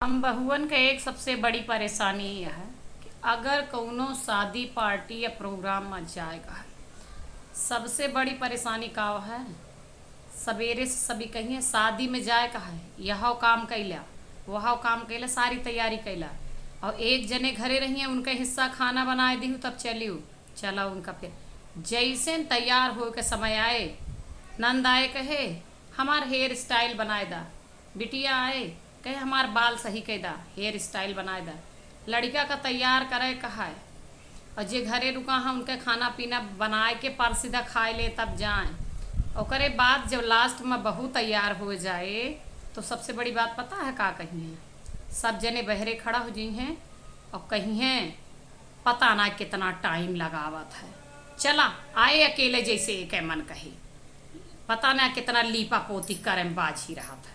हम बहुअन के एक सबसे बड़ी परेशानी यह है कि अगर कौनो शादी पार्टी या प्रोग्राम में जाएगा है, सबसे बड़ी परेशानी का है। सवेरे से सभी कहिए शादी में जाए का है, यह काम कैला वह काम कैला, सारी तैयारी कैला और एक जने घरे रहिए उनका हिस्सा खाना बनाए दी तब चलियो चला उनका। फिर जैसे तैयार हो के समय आए, नंद आए कहे हमार हेयर स्टाइल बनाए दा, बिटिया आए कहे हमार बाल सही कह दा, हेयर स्टाइल बनाए दा, लड़का का तैयार करे कहा है और जे घरे रुका है उनके खाना पीना बनाए के पर सीधा खाए ले तब जाए। और बाद जब लास्ट में बहू तैयार हो जाए तो सबसे बड़ी बात पता है का कहिए, सब जने बहरे खड़ा हो जी हैं और कहिए पता ना कितना टाइम लगावत है, चला आए अकेले जैसे एक मन कहे, पता ना कितना लीपा पोती करम बाज ही रहा था।